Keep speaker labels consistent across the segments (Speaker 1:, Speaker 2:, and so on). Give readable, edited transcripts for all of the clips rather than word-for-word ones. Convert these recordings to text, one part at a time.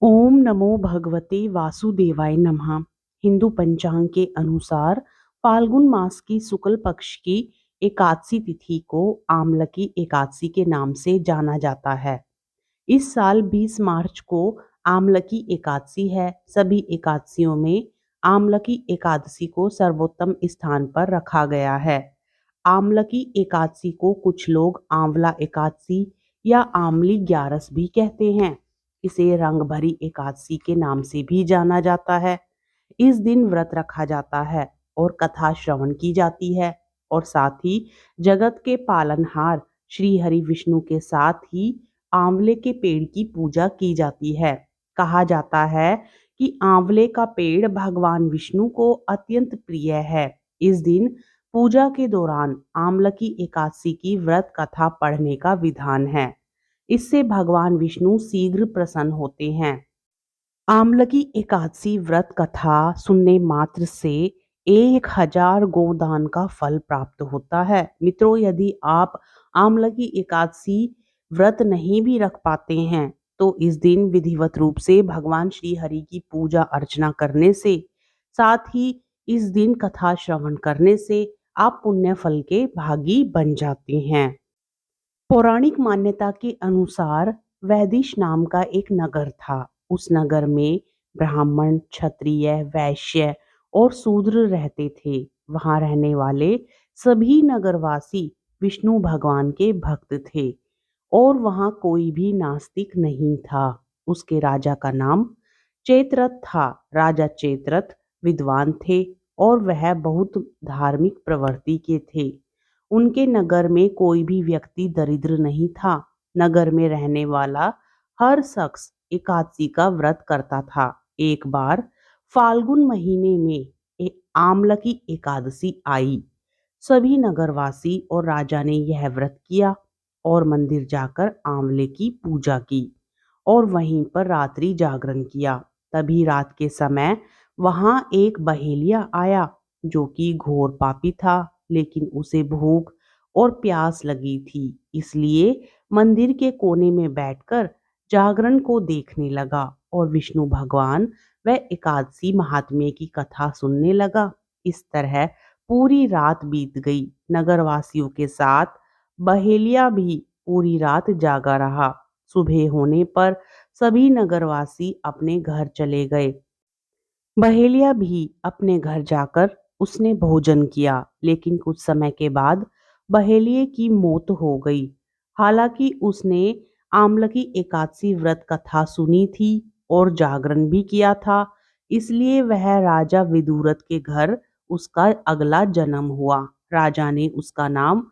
Speaker 1: ओम नमो भगवते वासुदेवाय नमः। हिंदू पंचांग के अनुसार फाल्गुन मास की शुक्ल पक्ष की एकादशी तिथि को आमलकी एकादशी के नाम से जाना जाता है। इस साल 20 मार्च को आमलकी एकादशी है। सभी एकादशियों में आमलकी एकादशी को सर्वोत्तम स्थान पर रखा गया है। आमलकी एकादशी को कुछ लोग आंवला एकादशी या आमली ग्यारस भी कहते हैं। इसे रंग भरी एकादशी के नाम से भी जाना जाता है। इस दिन व्रत रखा जाता है और कथा श्रवण की जाती है और साथ ही जगत के पालनहार श्री हरि विष्णु के साथ ही आंवले के पेड़ की पूजा की जाती है। कहा जाता है कि आंवले का पेड़ भगवान विष्णु को अत्यंत प्रिय है। इस दिन पूजा के दौरान आमलकी एकादशी की व्रत कथा पढ़ने का विधान है। इससे भगवान विष्णु शीघ्र प्रसन्न होते हैं। आमलकी एकादशी व्रत कथा सुनने मात्र से 1000 गोदान का फल प्राप्त होता है। मित्रों, यदि आप आमलकी एकादशी व्रत नहीं भी रख पाते हैं तो इस दिन विधिवत रूप से भगवान श्री हरि की पूजा अर्चना करने से, साथ ही इस दिन कथा श्रवण करने से आप पुण्य फल के भागी बन जाते हैं। पौराणिक मान्यता के अनुसार वैदिश नाम का एक नगर था। उस नगर में ब्राह्मण, क्षत्रिय, वैश्य और शूद्र रहते थे। वहां रहने वाले सभी नगरवासी विष्णु भगवान के भक्त थे और वहां कोई भी नास्तिक नहीं था। उसके राजा का नाम चेतरथ था। राजा चेतरथ विद्वान थे और वह बहुत धार्मिक प्रवृत्ति के थे। उनके नगर में कोई भी व्यक्ति दरिद्र नहीं था। नगर में रहने वाला हर शख्स एकादशी का व्रत करता था। एक बार फाल्गुन महीने में आमलकी एकादशी आई। सभी नगरवासी और राजा ने यह व्रत किया और मंदिर जाकर आंवले की पूजा की और वहीं पर रात्रि जागरण किया। तभी रात के समय वहां एक बहेलिया आया जो कि घोर पापी था, लेकिन उसे भूख और प्यास लगी थी, इसलिए मंदिर के कोने में बैठकर जागरण को देखने लगा और विष्णु भगवान व एकादशी महात्म्य की कथा सुनने लगा। इस तरह पूरी रात बीत गई। नगरवासियों के साथ बहेलिया भी पूरी रात जागा रहा। सुबह होने पर सभी नगरवासी अपने घर चले गए। बहेलिया भी अपने घर जाकर उसने भोजन किया, लेकिन कुछ समय के बाद बहेलिये की मौत हो गई। हालांकि उसने आमलकी एकादशी व्रत कथा सुनी थी और जागरण भी किया था, इसलिए वह राजा विदुरथ के घर उसका अगला जन्म हुआ। राजा ने उसका नाम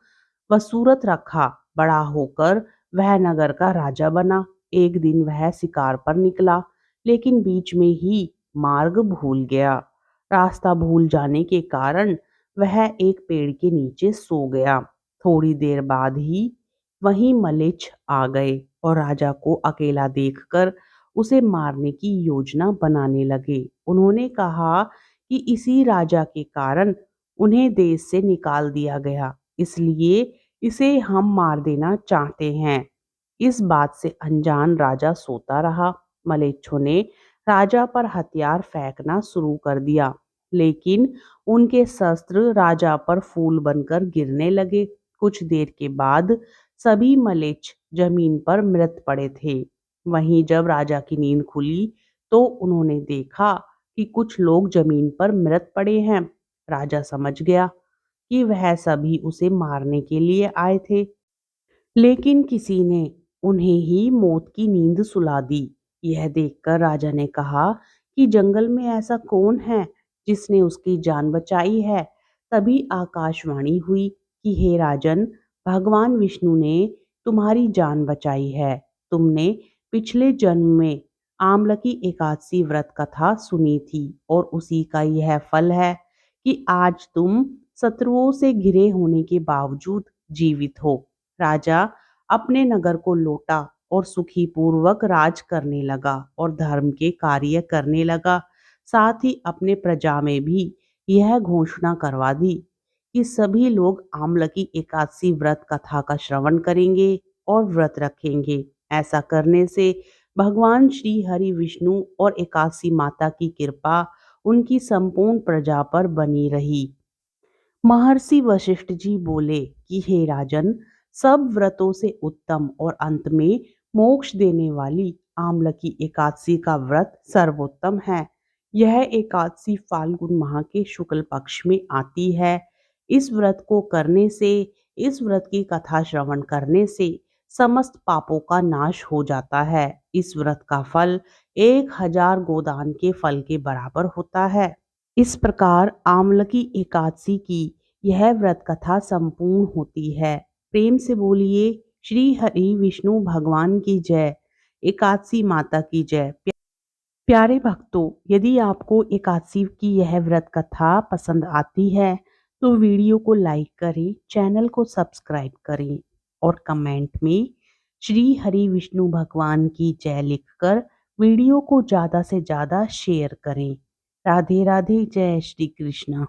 Speaker 1: वसुरथ रखा। बड़ा होकर वह नगर का राजा बना। एक दिन वह शिकार पर निकला, लेकिन बीच में ही मार्ग भूल गया। रास्ता भूल जाने के कारण वह एक पेड़ के नीचे सो गया। थोड़ी देर बाद ही वहीं मलेच्छ आ गए और राजा को अकेला देखकर उसे मारने की योजना बनाने लगे। उन्होंने कहा कि इसी राजा के कारण उन्हें देश से निकाल दिया गया, इसलिए इसे हम मार देना चाहते हैं। इस बात से अनजान राजा सोता रहा। मलेच्छों ने राजा पर हथियार फेंकना शुरू कर दिया, लेकिन उनके शस्त्र राजा पर फूल बनकर गिरने लगे। कुछ देर के बाद सभी मलेच्छ जमीन पर मृत पड़े थे। वहीं जब राजा की नींद खुली तो उन्होंने देखा कि कुछ लोग जमीन पर मृत पड़े हैं। राजा समझ गया कि वह सभी उसे मारने के लिए आए थे, लेकिन किसी ने उन्हें ही मौत की नींद सुला दी। यह देखकर राजा ने कहा कि जंगल में ऐसा कौन है जिसने उसकी जान बचाई है। तभी आकाशवाणी हुई कि हे राजन, भगवान विष्णु ने तुम्हारी जान बचाई है। तुमने पिछले जन्म में आमलकी एकादशी व्रत कथा सुनी थी और उसी का यह फल है कि आज तुम शत्रुओं से घिरे होने के बावजूद जीवित हो। राजा अपने नगर को लौटा और सुखी पूर्वक राज करने लगा और धर्म के कार्य करने लगा। साथ ही अपने प्रजा में भी यह घोषणा करवा दी कि सभी लोग आमलकी एकादशी व्रत कथा का श्रवण करेंगे और व्रत रखेंगे। ऐसा करने से भगवान श्री हरि विष्णु और एकादशी माता की कृपा उनकी संपूर्ण प्रजा पर बनी रही। महर्षि वशिष्ठ जी बोले कि हे राजन, सब व्रतों से उत्तम और अंत में मोक्ष देने वाली आमलकी एकादशी का व्रत सर्वोत्तम है। यह एकादशी फाल्गुन माह के शुक्ल पक्ष में आती है। इस व्रत को करने से, इस व्रत की कथा श्रवण करने से समस्त पापों का नाश हो जाता है। इस व्रत का फल 1000 गोदान के फल के बराबर होता है। इस प्रकार आमलकी एकादशी की यह व्रत कथा संपूर्ण होती है। प्रेम से बोलिए श्री हरि विष्णु भगवान की जय, एकादशी माता की जय। प्यारे भक्तों, यदि आपको एकादशी की यह व्रत कथा पसंद आती है तो वीडियो को लाइक करें, चैनल को सब्सक्राइब करें और कमेंट में श्री हरि विष्णु भगवान की जय लिखकर वीडियो को ज़्यादा से ज़्यादा शेयर करें। राधे राधे, जय श्री कृष्ण।